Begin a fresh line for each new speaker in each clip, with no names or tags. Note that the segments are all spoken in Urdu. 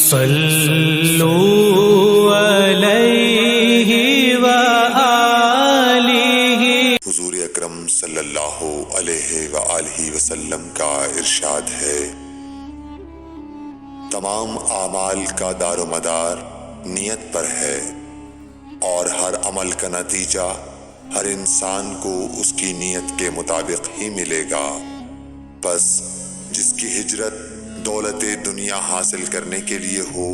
صلو علیہ وآلہ۔
حضور اکرم صلی اللہ علیہ وآلہ وسلم کا ارشاد ہے، تمام اعمال کا دار و مدار نیت پر ہے، اور ہر عمل کا نتیجہ ہر انسان کو اس کی نیت کے مطابق ہی ملے گا۔ پس جس کی ہجرت دولت دنیا حاصل کرنے کے لیے ہو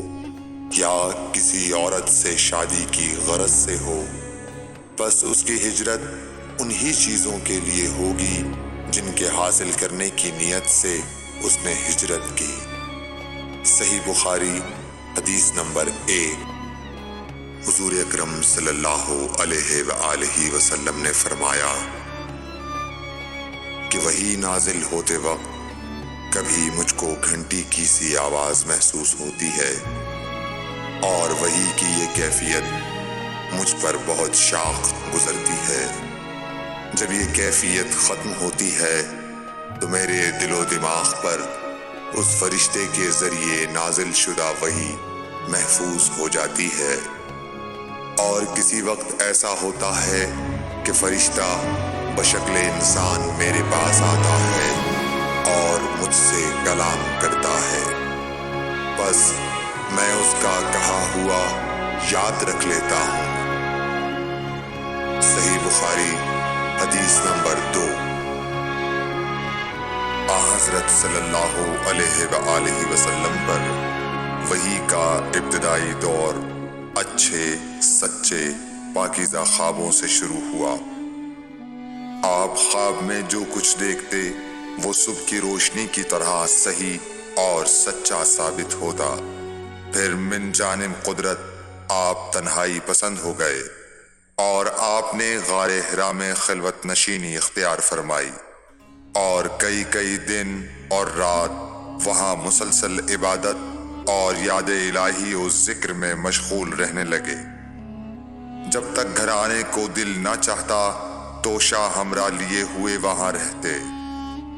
یا کسی عورت سے شادی کی غرض سے ہو، پس اس کی ہجرت انہی چیزوں کے لیے ہوگی جن کے حاصل کرنے کی نیت سے اس نے ہجرت کی۔ صحیح بخاری حدیث نمبر 1۔ حضور اکرم صلی اللہ علیہ وآلہ وسلم نے فرمایا کہ وحی نازل ہوتے وقت کبھی مجھ کو گھنٹی کی سی آواز محسوس ہوتی ہے، اور وحی کی یہ کیفیت مجھ پر بہت شاق گزرتی ہے۔ جب یہ کیفیت ختم ہوتی ہے تو میرے دل و دماغ پر اس فرشتے کے ذریعے نازل شدہ وحی محفوظ ہو جاتی ہے، اور کسی وقت ایسا ہوتا ہے کہ فرشتہ بشکل انسان میرے پاس آتا ہے اور مجھ سے کلام کرتا ہے، بس میں اس کا کہا ہوا یاد رکھ لیتا ہوں۔ صحیح بخاری حدیث نمبر 2۔ حضرت صلی اللہ علیہ وآلہ وسلم پر وحی کا ابتدائی دور اچھے سچے پاکیزہ خوابوں سے شروع ہوا۔ آپ خواب میں جو کچھ دیکھتے وہ صبح کی روشنی کی طرح صحیح اور سچا ثابت ہوتا۔ پھر من جانب قدرت آپ تنہائی پسند ہو گئے، اور آپ نے غار حرا میں خلوت نشینی اختیار فرمائی، اور کئی دن اور رات وہاں مسلسل عبادت اور یاد الہی و ذکر میں مشغول رہنے لگے۔ جب تک گھر آنے کو دل نہ چاہتا توشہ ہمراہ لیے ہوئے وہاں رہتے۔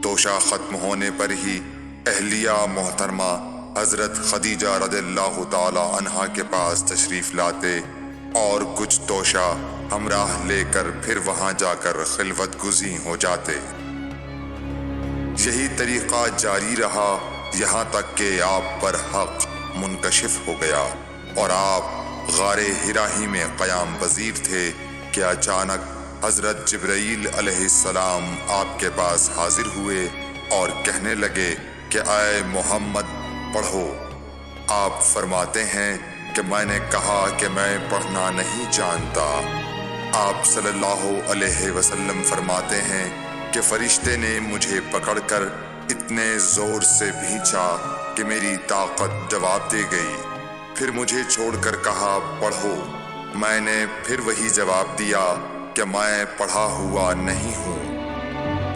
توشہ ختم ہونے پر ہی اہلیہ محترمہ حضرت خدیجہ رضی اللہ تعالی عنہا کے پاس تشریف لاتے، اور کچھ توشہ ہمراہ لے کر پھر وہاں جا کر خلوت گزین ہو جاتے۔ یہی طریقہ جاری رہا یہاں تک کہ آپ پر حق منکشف ہو گیا، اور آپ غار حرا ہی میں قیام پذیر تھے کہ اچانک حضرت جبرائیل علیہ السلام آپ کے پاس حاضر ہوئے اور کہنے لگے کہ اے محمد پڑھو۔ آپ فرماتے ہیں کہ میں نے کہا کہ میں پڑھنا نہیں جانتا۔ آپ صلی اللہ علیہ وسلم فرماتے ہیں کہ فرشتے نے مجھے پکڑ کر اتنے زور سے بھینچا کہ میری طاقت جواب دے گئی، پھر مجھے چھوڑ کر کہا پڑھو۔ میں نے پھر وہی جواب دیا کہ میں پڑھا ہوا نہیں ہوں۔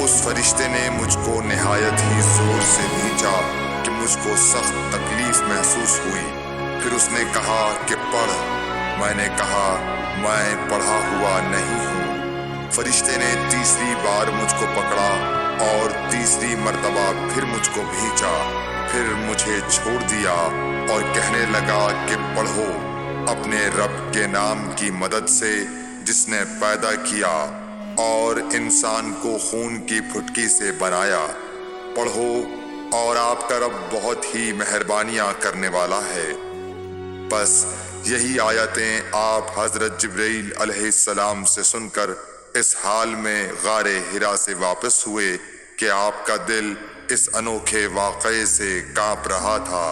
اس فرشتے نے مجھ کو نہایت ہی زور سے بھینچا کہ مجھ کو سخت تکلیف محسوس ہوئی، پھر اس نے کہا کہ پڑھ۔ میں نے کہا میں پڑھا ہوا نہیں ہوں۔ فرشتے نے تیسری بار مجھ کو پکڑا اور تیسری مرتبہ پھر مجھ کو بھینچا، پھر مجھے چھوڑ دیا اور کہنے لگا کہ پڑھو اپنے رب کے نام کی مدد سے جس نے پیدا کیا اور انسان کو خون کی پھٹکی سے بنایا۔ پڑھو اور آپ کا رب بہت ہی مہربانیاں کرنے والا ہے۔ بس یہی آیتیں آپ حضرت جبرائیل علیہ السلام سے سن کر اس حال میں غار حرا سے واپس ہوئے کہ آپ کا دل اس انوکھے واقعے سے کانپ رہا تھا۔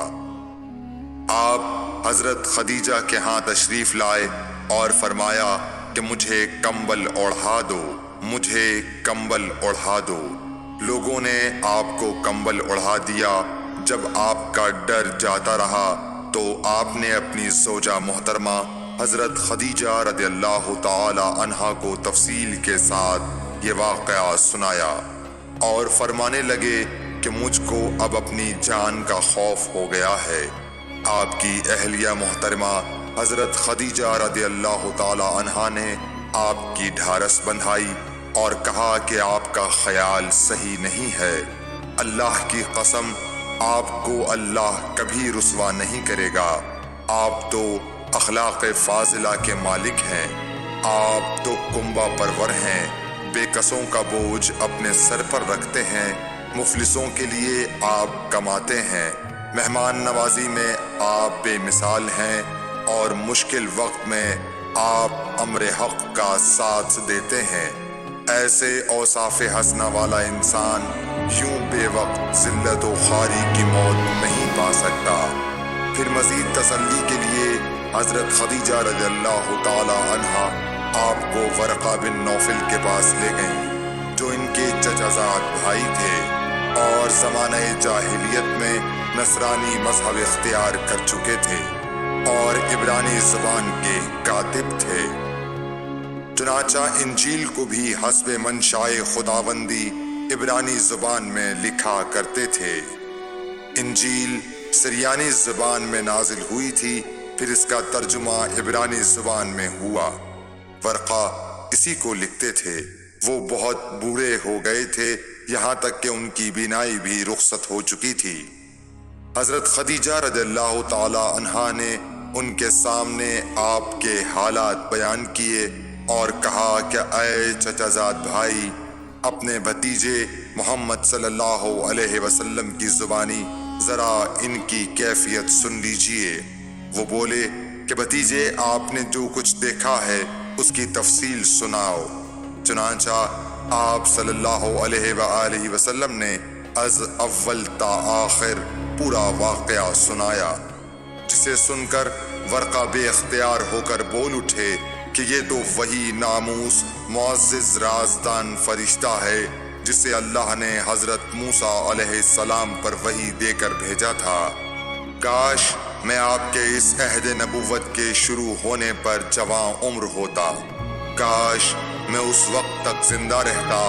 آپ حضرت خدیجہ کے ہاں تشریف لائے اور فرمایا کہ مجھے کمبل اوڑھا دو، مجھے کمبل اوڑھا دو۔ لوگوں نے آپ کو کمبل اوڑھا دیا۔ جب آپ کا ڈر جاتا رہا تو آپ نے اپنی زوجہ محترمہ حضرت خدیجہ رضی اللہ تعالی عنہا کو تفصیل کے ساتھ یہ واقعہ سنایا، اور فرمانے لگے کہ مجھ کو اب اپنی جان کا خوف ہو گیا ہے۔ آپ کی اہلیہ محترمہ حضرت خدیجہ رضی اللہ تعالی عنہا نے آپ کی ڈھارس بندھائی اور کہا کہ آپ کا خیال صحیح نہیں ہے۔ اللہ کی قسم آپ کو اللہ کبھی رسوا نہیں کرے گا۔ آپ تو اخلاق فاضلہ کے مالک ہیں، آپ تو کنبہ پرور ہیں، بے کسوں کا بوجھ اپنے سر پر رکھتے ہیں، مفلسوں کے لیے آپ کماتے ہیں، مہمان نوازی میں آپ بے مثال ہیں، اور مشکل وقت میں آپ امر حق کا ساتھ دیتے ہیں۔ ایسے اوصاف حسنہ والا انسان یوں بے وقت ذلت و خواری کی موت نہیں پا سکتا۔ پھر مزید تسلی کے لیے حضرت خدیجہ رضی اللہ تعالی عنہا آپ کو ورقہ بن نوفل کے پاس لے گئیں، جو ان کے چچا زاد بھائی تھے اور زمانہ جاہلیت میں نصرانی مذہب اختیار کر چکے تھے اور عبرانی زبان کے کاتب تھے۔ چنانچہ انجیل کو بھی حسب منشائے خداوندی عبرانی زبان میں لکھا کرتے تھے۔ انجیل سریانی زبان میں نازل ہوئی تھی، پھر اس کا ترجمہ عبرانی زبان میں ہوا۔ ورقہ اسی کو لکھتے تھے۔ وہ بہت بوڑھے ہو گئے تھے، یہاں تک کہ ان کی بینائی بھی رخصت ہو چکی تھی۔ حضرت خدیجہ رضی اللہ تعالی عنہا نے ان کے سامنے آپ کے حالات بیان کیے اور کہا کہ اے چچا زاد بھائی، اپنے بھتیجے محمد صلی اللہ علیہ وسلم کی زبانی ذرا ان کی کیفیت سن لیجئے۔ وہ بولے کہ بھتیجے، آپ نے جو کچھ دیکھا ہے اس کی تفصیل سناؤ۔ چنانچہ آپ صلی اللہ علیہ وآلہ وسلم نے از اول تا آخر پورا واقعہ سنایا، جسے سن کر ورقہ بے اختیار ہو کر بول اٹھے کہ یہ تو وہی ناموس معزز رازدان فرشتہ ہے جسے اللہ نے حضرت موسیٰ علیہ السلام پر وحی دے کر بھیجا تھا۔ کاش میں آپ کے اس عہد نبوت کے شروع ہونے پر جواں عمر ہوتا، کاش میں اس وقت تک زندہ رہتا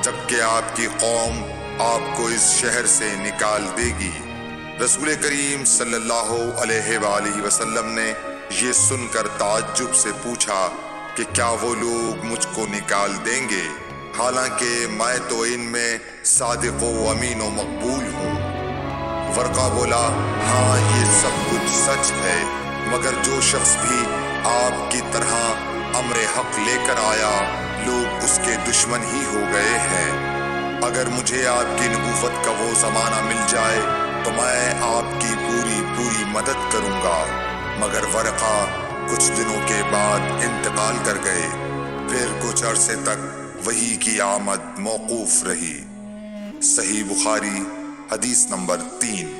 جبکہ آپ کی قوم آپ کو اس شہر سے نکال دے گی۔ رسول کریم صلی اللہ علیہ وآلہ وسلم نے یہ سن کر تعجب سے پوچھا کہ کیا وہ لوگ مجھ کو نکال دیں گے، حالانکہ میں تو ان میں صادق و امین و مقبول ہوں۔ ورقہ بولا، ہاں یہ سب کچھ سچ ہے، مگر جو شخص بھی آپ کی طرح امر حق لے کر آیا، لوگ اس کے دشمن ہی ہو گئے ہیں۔ اگر مجھے آپ کی نبوت کا وہ زمانہ مل جائے تو میں آپ کی پوری مدد کروں گا۔ مگر ورقہ کچھ دنوں کے بعد انتقال کر گئے، پھر کچھ عرصے تک وحی کی آمد موقوف رہی۔ صحیح بخاری حدیث نمبر 3۔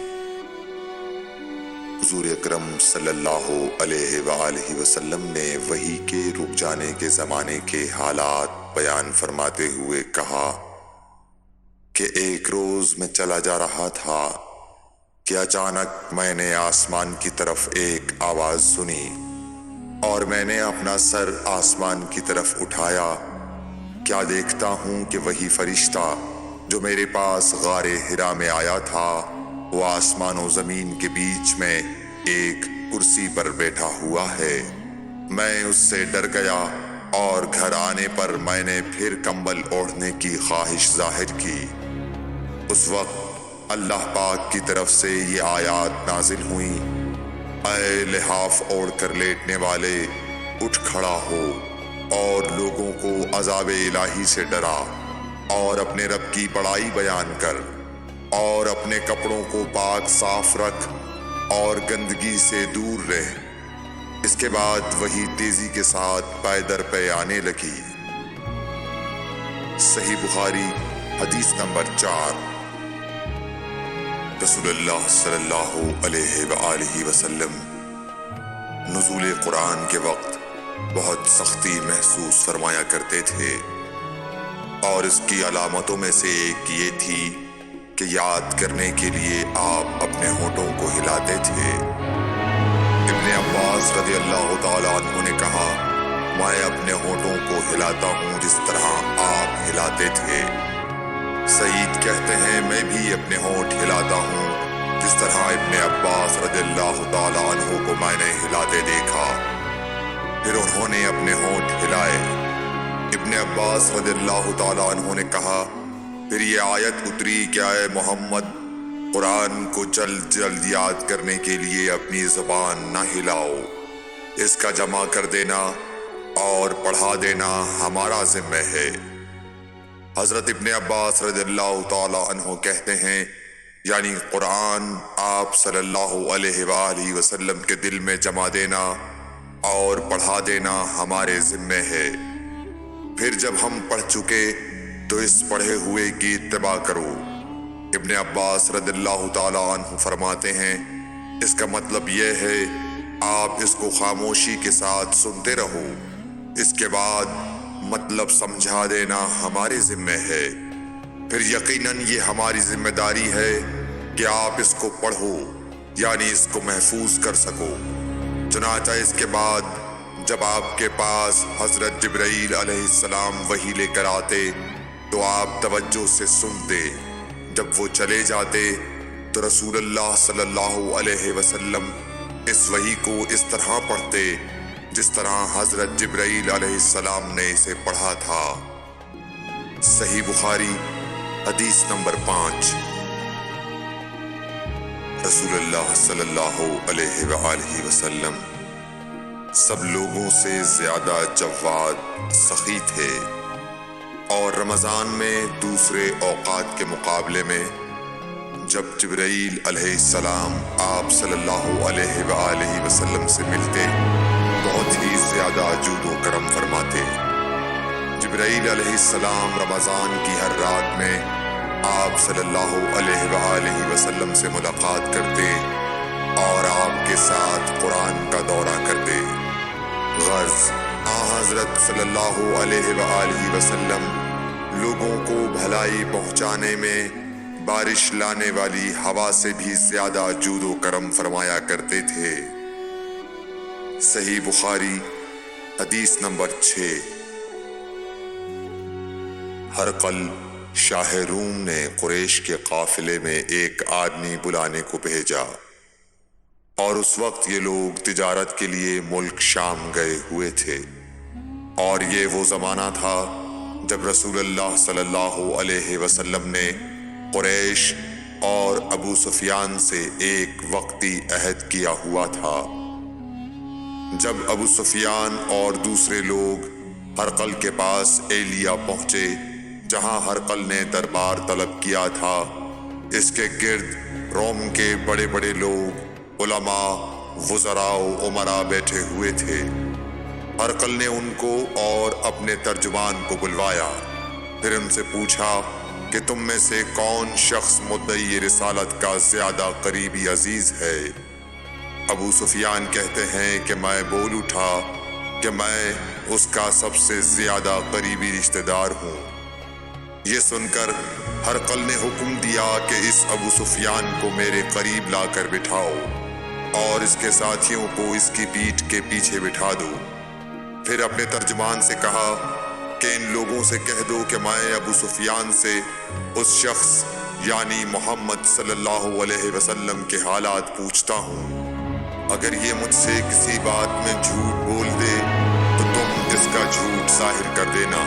حضور اکرم صلی اللہ علیہ وآلہ وسلم نے وحی کے رک جانے کے زمانے کے حالات بیان فرماتے ہوئے کہا کہ ایک روز میں چلا جا رہا تھا کہ اچانک میں نے آسمان کی طرف ایک آواز سنی اور میں نے اپنا سر آسمان کی طرف اٹھایا۔ کیا دیکھتا ہوں کہ وہی فرشتہ جو میرے پاس غار حرا میں آیا تھا، وہ آسمان و زمین کے بیچ میں ایک کرسی پر بیٹھا ہوا ہے۔ میں اس سے ڈر گیا اور گھر آنے پر میں نے پھر کمبل اوڑھنے کی خواہش ظاہر کی۔ اس وقت اللہ پاک کی طرف سے یہ آیات نازل ہوئیں، اے لحاف اوڑھ کر لیٹنے والے، اٹھ کھڑا ہو اور لوگوں کو عذاب الہی سے ڈرا، اور اپنے رب کی بڑائی بیان کر، اور اپنے کپڑوں کو پاک صاف رکھ اور گندگی سے دور رہ۔ اس کے بعد وہی تیزی کے ساتھ پے در پے آنے لگی۔ صحیح بخاری حدیث نمبر 4۔ رسول اللہ صلی اللہ علیہ وآلہ وسلم نزول قرآن کے وقت بہت سختی محسوس فرمایا کرتے تھے، اور اس کی علامتوں میں سے ایک یہ تھی کہ یاد کرنے کے لیے آپ اپنے ہونٹوں کو ہلاتے تھے۔ ابن عباس رضی اللہ تعالیٰ عنہ نے کہا، میں اپنے ہونٹوں کو ہلاتا ہوں جس طرح آپ ہلاتے تھے۔ سعید کہتے ہیں، میں بھی اپنے ہونٹ ہلاتا ہوں جس طرح ابن عباس رضی اللہ تعالیٰ عنہ کو میں نے ہلاتے دیکھا۔ پھر انہوں نے اپنے ہونٹ ہلائے۔ ابن عباس رضی اللہ تعالیٰ عنہ نے کہا، پھر یہ آیت اتری کہ اے محمد، قرآن کو جلد جلد یاد کرنے کے لیے اپنی زبان نہ ہلاؤ، اس کا جمع کر دینا اور پڑھا دینا ہمارا ذمہ ہے۔ حضرت ابن عباس رضی اللہ تعالی عنہ کہتے ہیں، یعنی قرآن آپ صلی اللہ علیہ وآلہ وسلم کے دل میں جمع دینا اور پڑھا دینا ہمارے ذمہ ہے۔ پھر جب ہم پڑھ چکے تو اس پڑھے ہوئے کی اتباع کرو۔ ابن عباس رضی اللہ تعالی عنہ فرماتے ہیں، اس کا مطلب یہ ہے آپ اس کو خاموشی کے ساتھ سنتے رہو، اس کے بعد مطلب سمجھا دینا ہمارے ذمہ ہے۔ پھر یقیناً یہ ہماری ذمہ داری ہے کہ آپ اس کو پڑھو، یعنی اس کو محفوظ کر سکو۔ چنانچہ اس کے بعد جب آپ کے پاس حضرت جبرائیل علیہ السلام وحی لے کر آتے تو آپ توجہ سے سنتے، جب وہ چلے جاتے تو رسول اللہ صلی اللہ علیہ وسلم اس وحی کو اس طرح پڑھتے جس طرح حضرت جبرائیل علیہ السلام نے اسے پڑھا تھا۔ صحیح بخاری حدیث نمبر 5۔ رسول اللہ صلی اللہ علیہ وآلہ وسلم سب لوگوں سے زیادہ جواد سخی تھے، اور رمضان میں دوسرے اوقات کے مقابلے میں جب جبرائیل علیہ السلام آپ صلی اللہ علیہ وآلہ وسلم سے ملتے بہت ہی زیادہ جود و کرم فرماتے۔ جبرائیل علیہ السلام رمضان کی ہر رات میں آپ صلی اللہ علیہ وآلہ وسلم سے ملاقات کرتے اور آپ کے ساتھ قرآن کا دورہ کرتے۔ غرض حضرت صلی اللہ علیہ وآلہ وسلم لوگوں کو بھلائی پہنچانے میں بارش لانے والی ہوا سے بھی زیادہ جود و کرم فرمایا کرتے تھے۔ صحیح بخاری حدیث نمبر 6۔ ہرقل شاہ روم نے قریش کے قافلے میں ایک آدمی بلانے کو بھیجا، اور اس وقت یہ لوگ تجارت کے لیے ملک شام گئے ہوئے تھے، اور یہ وہ زمانہ تھا جب رسول اللہ صلی اللہ علیہ وسلم نے قریش اور ابو سفیان سے ایک وقتی عہد کیا ہوا تھا۔ جب ابو سفیان اور دوسرے لوگ ہرقل کے پاس ایلیا پہنچے جہاں ہرقل نے دربار طلب کیا تھا، اس کے گرد روم کے بڑے بڑے لوگ، علماء، وزراء و امراء بیٹھے ہوئے تھے۔ ہرقل نے ان کو اور اپنے ترجمان کو بلوایا، پھر ان سے پوچھا کہ تم میں سے کون شخص مدعی رسالت کا زیادہ قریبی عزیز ہے؟ ابو سفیان کہتے ہیں کہ میں بول اٹھا کہ میں اس کا سب سے زیادہ قریبی رشتہ دار ہوں۔ یہ سن کر ہرقل نے حکم دیا کہ اس ابو سفیان کو میرے قریب لا کر بٹھاؤ اور اس کے ساتھیوں کو اس کی پیٹھ کے پیچھے بٹھا دو۔ پھر اپنے ترجمان سے کہا کہ ان لوگوں سے کہہ دو کہ میں ابو سفیان سے اس شخص یعنی محمد صلی اللہ علیہ وسلم کے حالات پوچھتا ہوں، اگر یہ مجھ سے کسی بات میں جھوٹ بول دے تو تم اس کا جھوٹ ظاہر کر دینا۔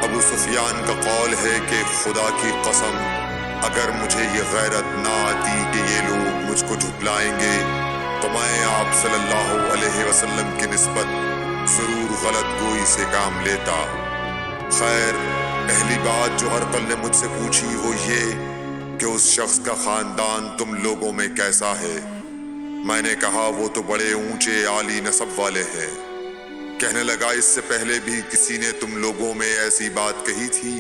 ابو سفیان کا قول ہے کہ خدا کی قسم اگر مجھے یہ غیرت نہ آتی کہ یہ لوگ مجھ کو جھٹلائیں گے تو میں آپ صلی اللہ علیہ وسلم کی نسبت ضرور غلط گوئی سے کام لیتا۔ خیر، پہلی بات جو ہرقل نے مجھ سے پوچھی وہ یہ کہ اس شخص کا خاندان تم لوگوں میں کیسا ہے؟ میں نے کہا وہ تو بڑے اونچے عالی نسب والے ہیں۔ کہنے لگا اس سے پہلے بھی کسی نے تم لوگوں میں ایسی بات کہی تھی؟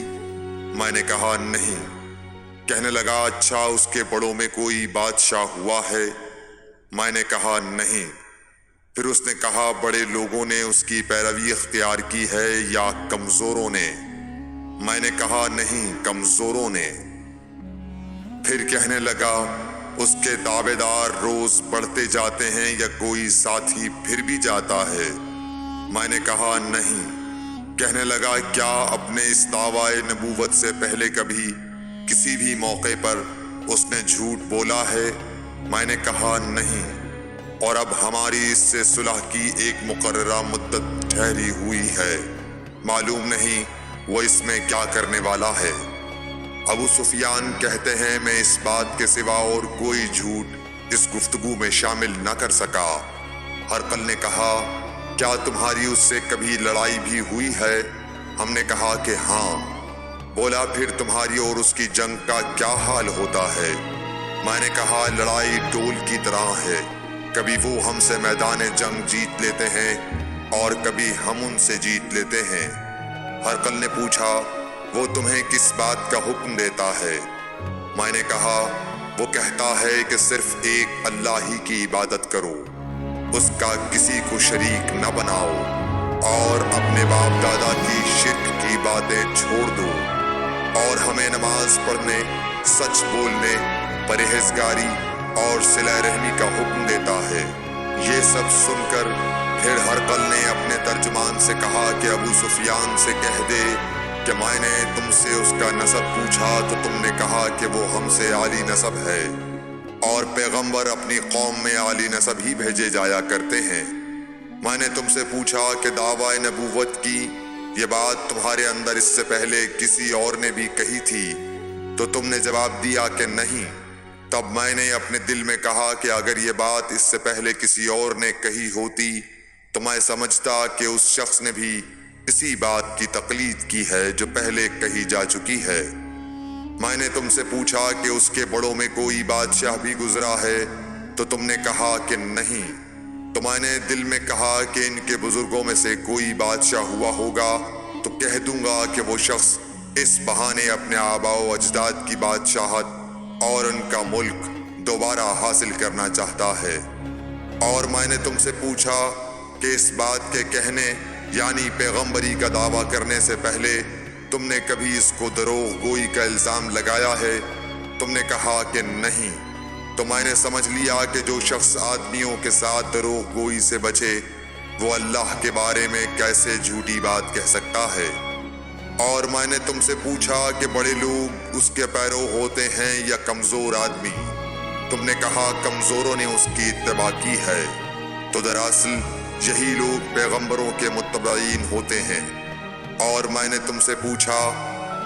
میں نے کہا نہیں۔ کہنے لگا اچھا اس کے بڑوں میں کوئی بادشاہ ہوا ہے؟ میں نے کہا نہیں۔ پھر اس نے کہا بڑے لوگوں نے اس کی پیروی اختیار کی ہے یا کمزوروں نے؟ میں نے کہا نہیں، کمزوروں نے۔ پھر کہنے لگا اس کے تابعدار روز بڑھتے جاتے ہیں یا کوئی ساتھی پھر بھی جاتا ہے؟ میں نے کہا نہیں۔ کہنے لگا کیا اپنے اس دعوی نبوت سے پہلے کبھی کسی بھی موقع پر اس نے جھوٹ بولا ہے؟ میں نے کہا نہیں، اور اب ہماری اس سے صلح کی ایک مقررہ مدت ٹھہری ہوئی ہے، معلوم نہیں وہ اس میں کیا کرنے والا ہے۔ ابو سفیان کہتے ہیں میں اس بات کے سوا اور کوئی جھوٹ اس گفتگو میں شامل نہ کر سکا۔ ہرقل نے کہا کیا تمہاری اس سے کبھی لڑائی بھی ہوئی ہے؟ ہم نے کہا کہ ہاں۔ بولا پھر تمہاری اور اس کی جنگ کا کیا حال ہوتا ہے؟ میں نے کہا لڑائی ڈول کی طرح ہے، کبھی وہ ہم سے میدان جنگ جیت لیتے ہیں اور کبھی ہم ان سے جیت لیتے ہیں۔ ہرقل نے پوچھا وہ تمہیں کس بات کا حکم دیتا ہے؟ میں نے کہا وہ کہتا ہے کہ صرف ایک اللہ ہی کی عبادت کرو، اس کا کسی کو شریک نہ بناؤ اور اپنے باپ دادا کی شرک کی باتیں چھوڑ دو، اور ہمیں نماز پڑھنے، سچ بولنے، پرہیزگاری اور صلہ رحمی کا حکم دیتا ہے۔ یہ سب سن کر پھر ہرقل نے اپنے ترجمان سے کہا کہ ابو سفیان سے کہہ دے کہ میں نے تم سے اس کا نسب پوچھا تو تم نے کہا کہ وہ ہم سے عالی نسب ہے، اور پیغمبر اپنی قوم میں عالی نسب ہی بھیجے جایا کرتے ہیں۔ میں نے تم سے پوچھا کہ دعویٰ نبوت کی یہ بات تمہارے اندر اس سے پہلے کسی اور نے بھی کہی تھی تو تم نے جواب دیا کہ نہیں۔ تب میں نے اپنے دل میں کہا کہ اگر یہ بات اس سے پہلے کسی اور نے کہی ہوتی تو میں سمجھتا کہ اس شخص نے بھی اسی بات کی تقلید کی ہے جو پہلے کہی جا چکی ہے۔ میں نے تم سے پوچھا کہ اس کے بڑوں میں کوئی بادشاہ بھی گزرا ہے تو تم نے کہا کہ نہیں۔ تو میں نے دل میں کہا کہ ان کے بزرگوں میں سے کوئی بادشاہ ہوا ہوگا تو کہہ دوں گا کہ وہ شخص اس بہانے اپنے آباء و اجداد کی بادشاہت اور ان کا ملک دوبارہ حاصل کرنا چاہتا ہے۔ اور میں نے تم سے پوچھا کہ اس بات کے کہنے یعنی پیغمبری کا دعویٰ کرنے سے پہلے تم نے کبھی اس کو دروغ گوئی کا الزام لگایا ہے؟ تم نے کہا کہ نہیں۔ تو میں نے سمجھ لیا کہ جو شخص آدمیوں کے ساتھ دروغ گوئی سے بچے وہ اللہ کے بارے میں کیسے جھوٹی بات کہہ سکتا ہے۔ اور میں نے تم سے پوچھا کہ بڑے لوگ اس کے پیرو ہوتے ہیں یا کمزور آدمی؟ تم نے کہا کمزوروں نے اس کی اتباع کی ہے۔ تو دراصل یہی لوگ پیغمبروں کے متبعین ہوتے ہیں۔ اور میں نے تم سے پوچھا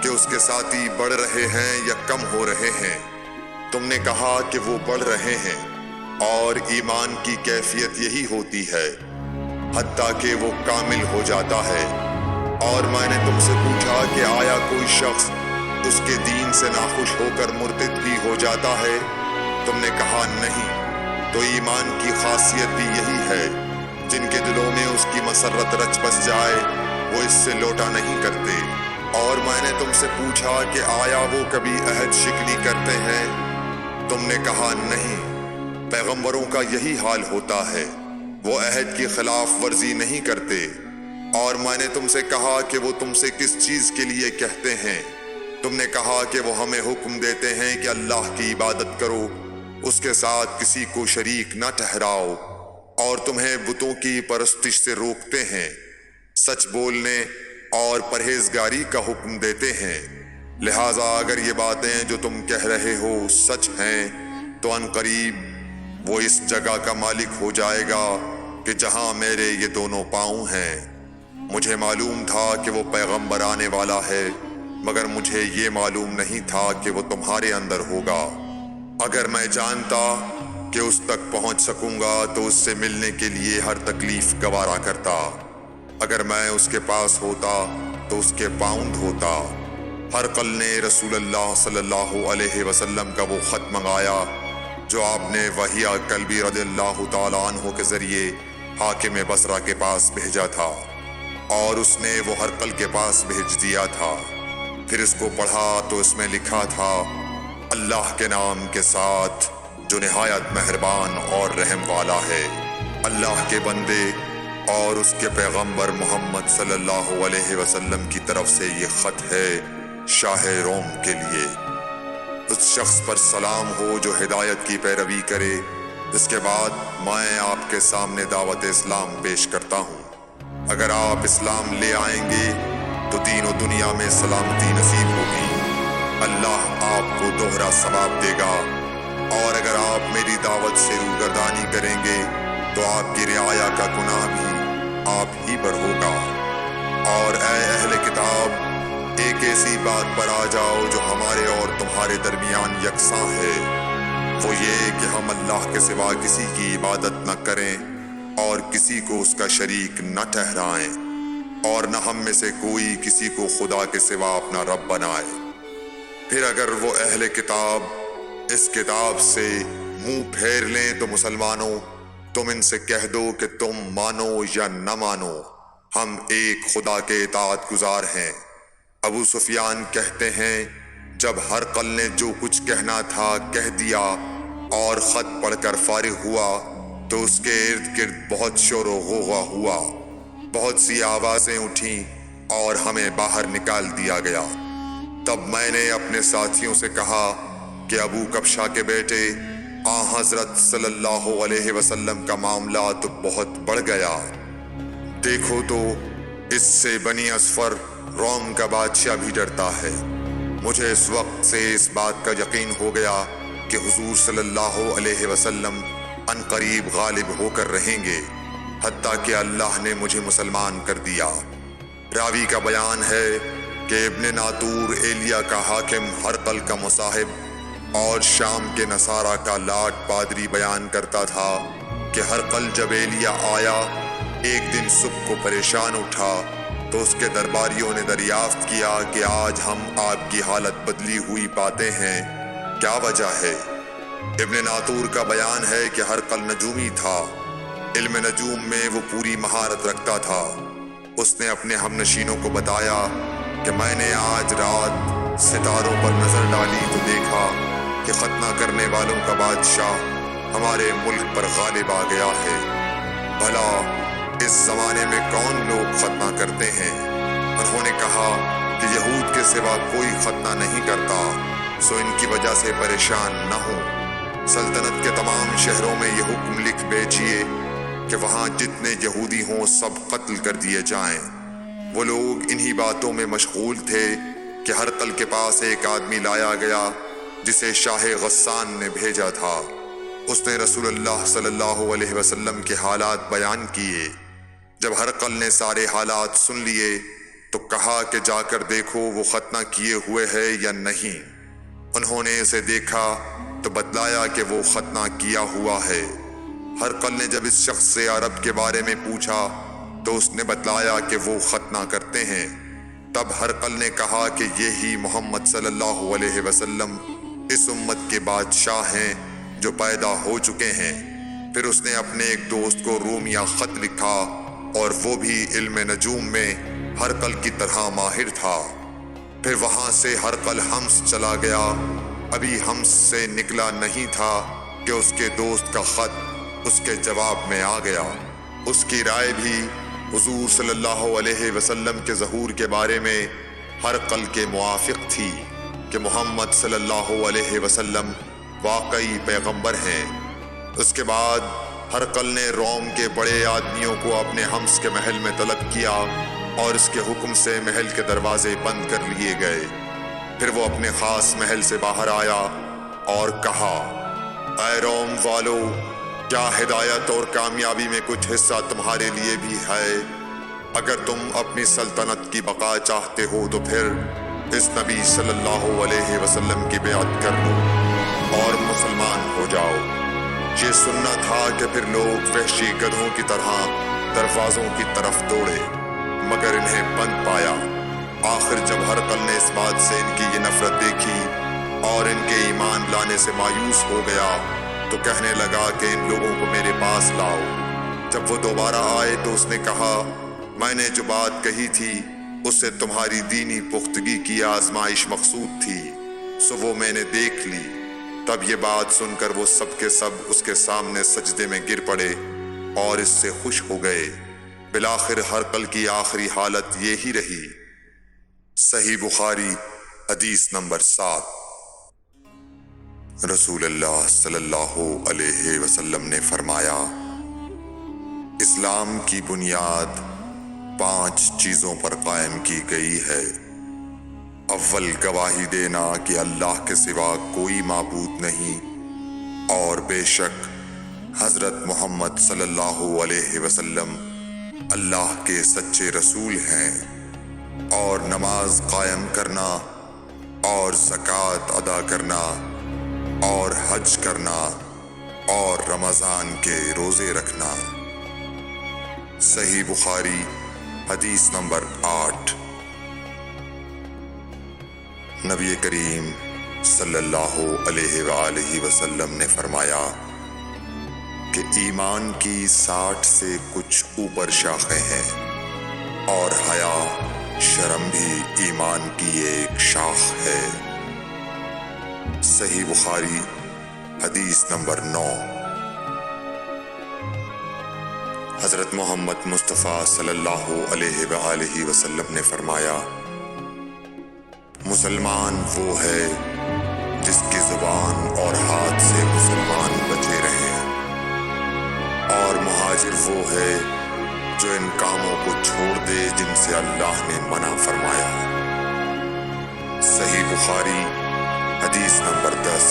کہ اس کے ساتھی بڑھ رہے ہیں یا کم ہو رہے ہیں؟ تم نے کہا کہ وہ بڑھ رہے ہیں، اور ایمان کی کیفیت یہی ہوتی ہے حتیٰ کہ وہ کامل ہو جاتا ہے۔ اور میں نے تم سے پوچھا کہ آیا کوئی شخص اس کے دین سے ناخوش ہو کر مرتد بھی ہو جاتا ہے؟ تم نے کہا نہیں۔ تو ایمان کی خاصیت بھی یہی ہے، جن کے دلوں میں اس کی مسرت رچ بس جائے وہ اس سے لوٹا نہیں کرتے۔ اور میں نے تم سے پوچھا کہ آیا وہ کبھی عہد شکنی کرتے ہیں؟ تم نے کہا نہیں۔ پیغمبروں کا یہی حال ہوتا ہے، وہ عہد کی خلاف ورزی نہیں کرتے۔ اور میں نے تم سے کہا کہ وہ تم سے کس چیز کے لیے کہتے ہیں؟ تم نے کہا کہ وہ ہمیں حکم دیتے ہیں کہ اللہ کی عبادت کرو، اس کے ساتھ کسی کو شریک نہ ٹھہراؤ، اور تمہیں بتوں کی پرستش سے روکتے ہیں، سچ بولنے اور پرہیزگاری کا حکم دیتے ہیں۔ لہٰذا اگر یہ باتیں جو تم کہہ رہے ہو سچ ہیں تو ان قریب وہ اس جگہ کا مالک ہو جائے گا کہ جہاں میرے یہ دونوں پاؤں ہیں۔ مجھے معلوم تھا کہ وہ پیغمبر آنے والا ہے، مگر مجھے یہ معلوم نہیں تھا کہ وہ تمہارے اندر ہوگا۔ اگر میں جانتا کہ اس تک پہنچ سکوں گا تو اس سے ملنے کے لیے ہر تکلیف گوارا کرتا۔ اگر میں اس کے پاس ہوتا تو اس کے پاؤں دھوتا۔ ہرقل نے رسول اللہ صلی اللہ علیہ وسلم کا وہ خط منگایا جو آپ نے وحیہ کلبی رضی اللہ تعالیٰ عنہ کے ذریعے حاکم بصرہ کے پاس بھیجا تھا، اور اس نے وہ ہرقل کے پاس بھیج دیا تھا۔ پھر اس کو پڑھا تو اس میں لکھا تھا اللہ کے نام کے ساتھ جو نہایت مہربان اور رحم والا ہے۔ اللہ کے بندے اور اس کے پیغمبر محمد صلی اللہ علیہ وسلم کی طرف سے یہ خط ہے شاہ روم کے لیے۔ اس شخص پر سلام ہو جو ہدایت کی پیروی کرے۔ اس کے بعد میں آپ کے سامنے دعوت اسلام پیش کرتا ہوں۔ اگر آپ اسلام لے آئیں گے تو دین و دنیا میں سلامتی نصیب ہوگی، اللہ آپ کو دوہرا ثواب دے گا، اور اگر آپ میری دعوت سے روگردانی کریں گے تو آپ کی رعایا کا گناہ بھی آپ ہی پر ہوگا۔ اور اے اہل کتاب، ایک ایسی بات پر آ جاؤ جو ہمارے اور تمہارے درمیان یکساں ہے، وہ یہ کہ ہم اللہ کے سوا کسی کی عبادت نہ کریں اور کسی کو اس کا شریک نہ ٹھہرائیں، اور نہ ہم میں سے کوئی کسی کو خدا کے سوا اپنا رب بنائے۔ پھر اگر وہ اہل کتاب اس کتاب سے منہ پھیر لیں تو مسلمانوں، تم ان سے کہہ دو کہ تم مانو یا نہ مانو، ہم ایک خدا کے اطاعت گزار ہیں۔ ابو سفیان کہتے ہیں، جب ہرقل نے جو کچھ کہنا تھا کہہ دیا اور خط پڑھ کر فارغ ہوا تو اس کے ارد گرد بہت شور و غوغا ہوا، بہت سی آوازیں اٹھیں اور ہمیں باہر نکال دیا گیا۔ تب میں نے اپنے ساتھیوں سے کہا کہ ابو کبشہ کے بیٹے حضرت صلی اللہ علیہ وسلم کا معاملہ تو بہت بڑھ گیا۔ دیکھو تو اس سے بنی اصفر روم کا بادشاہ بھی ڈرتا ہے۔ مجھے اس وقت سے اس بات کا یقین ہو گیا کہ حضور صلی اللہ علیہ وسلم ان قریب غالب ہو کر رہیں گے، حتیٰ کہ اللہ نے مجھے مسلمان کر دیا۔ راوی کا بیان ہے کہ ابن ناطور ایلیا کا حاکم ہرقل کا مصاحب اور شام کے نصارہ کا لاٹ پادری بیان کرتا تھا کہ ہرقل جب ایلیا آیا ایک دن صبح کو پریشان اٹھا تو اس کے درباریوں نے دریافت کیا کہ آج ہم آپ کی حالت بدلی ہوئی پاتے ہیں، کیا وجہ ہے؟ ابن ناطور کا بیان ہے کہ ہرقل نجومی تھا، علم نجوم میں وہ پوری مہارت رکھتا تھا۔ اس نے اپنے ہم نشینوں کو بتایا کہ میں نے آج رات ستاروں پر نظر ڈالی تو دیکھا کہ ختنہ کرنے والوں کا بادشاہ ہمارے ملک پر غالب آ گیا ہے۔ بھلا اس زمانے میں کون لوگ ختنہ کرتے ہیں؟ انہوں نے کہا کہ یہود کے سوا کوئی ختنہ نہیں کرتا، سو ان کی وجہ سے پریشان نہ ہوں۔ سلطنت کے تمام شہروں میں یہ حکم لکھ بھیجیے کہ وہاں جتنے یہودی ہوں سب قتل کر دیے جائیں۔ وہ لوگ انہی باتوں میں مشغول تھے کہ ہرقل کے پاس ایک آدمی لایا گیا جسے شاہ غسان نے بھیجا تھا۔ اس نے رسول اللہ صلی اللہ علیہ وسلم کے حالات بیان کیے۔ جب ہرقل نے سارے حالات سن لیے تو کہا کہ جا کر دیکھو وہ ختنہ کیے ہوئے ہے یا نہیں۔ انہوں نے اسے دیکھا تو بتلایا کہ وہ ختنہ کیا ہوا ہے۔ ہرقل نے جب اس شخص سے عرب کے بارے میں پوچھا تو اس نے بتلایا کہ وہ ختنہ کرتے ہیں۔ تب ہرقل نے کہا کہ یہی محمد صلی اللہ علیہ وسلم اس امت کے بادشاہ ہیں جو پیدا ہو چکے ہیں۔ پھر اس نے اپنے ایک دوست کو رومیہ خط لکھا اور وہ بھی علم نجوم میں ہرقل کی طرح ماہر تھا۔ پھر وہاں سے ہرقل حمص چلا گیا۔ ابھی حمص سے نکلا نہیں تھا کہ اس کے دوست کا خط اس کے جواب میں آ گیا۔ اس کی رائے بھی حضور صلی اللہ علیہ وسلم کے ظہور کے بارے میں ہرقل کے موافق تھی کہ محمد صلی اللہ علیہ وسلم واقعی پیغمبر ہیں۔ اس کے بعد ہرقل نے روم کے بڑے آدمیوں کو اپنے حمص کے محل میں طلب کیا اور اس کے حکم سے محل کے دروازے بند کر لیے گئے۔ پھر وہ اپنے خاص محل سے باہر آیا اور کہا، اے روم والو، کیا ہدایت اور کامیابی میں کچھ حصہ تمہارے لیے بھی ہے؟ اگر تم اپنی سلطنت کی بقا چاہتے ہو تو پھر اس نبی صلی اللہ علیہ وسلم کی بیعت کر لو اور مسلمان ہو جاؤ۔ یہ سننا تھا کہ پھر لوگ وحشی گدھوں کی طرح دروازوں کی طرف دوڑے، مگر انہیں بند پایا۔ آخر جب ہرقل نے اس بات سے ان کی یہ نفرت دیکھی اور ان کے ایمان لانے سے مایوس ہو گیا تو کہنے لگا کہ ان لوگوں کو میرے پاس لاؤ۔ جب وہ دوبارہ آئے تو اس نے کہا، میں نے جو بات کہی تھی اس سے تمہاری دینی پختگی کی آزمائش مقصود تھی، سو وہ میں نے دیکھ لی۔ تب یہ بات سن کر وہ سب کے سب اس کے سامنے سجدے میں گر پڑے اور اس سے خوش ہو گئے۔ بالآخر ہرقل کی آخری حالت یہی رہی۔ صحیح بخاری حدیث نمبر 7۔ رسول اللہ صلی اللہ علیہ وسلم نے فرمایا، اسلام کی بنیاد 5 چیزوں پر قائم کی گئی ہے۔ اول، گواہی دینا کہ اللہ کے سوا کوئی معبود نہیں اور بے شک حضرت محمد صلی اللہ علیہ وسلم اللہ کے سچے رسول ہیں۔ اور نماز قائم کرنا اور زکوٰۃ ادا کرنا اور حج کرنا اور رمضان کے روزے رکھنا۔ صحیح بخاری حدیث نمبر 8۔ نبی کریم صلی اللہ علیہ وآلہ وسلم نے فرمایا کہ ایمان کی 60 سے کچھ اوپر شاخیں ہیں اور حیا شرم بھی ایمان کی ایک شاخ ہے۔ صحیح بخاری حدیث نمبر 9۔ حضرت محمد مصطفیٰ صلی اللہ علیہ وآلہ وسلم نے فرمایا، مسلمان وہ ہے جس کی زبان اور ہاتھ سے مسلمان بچے رہیں، اور مہاجر وہ ہے جو ان کاموں کو چھوڑ دے جن سے اللہ نے منع فرمایا۔ صحیح بخاری حدیث نمبر 10۔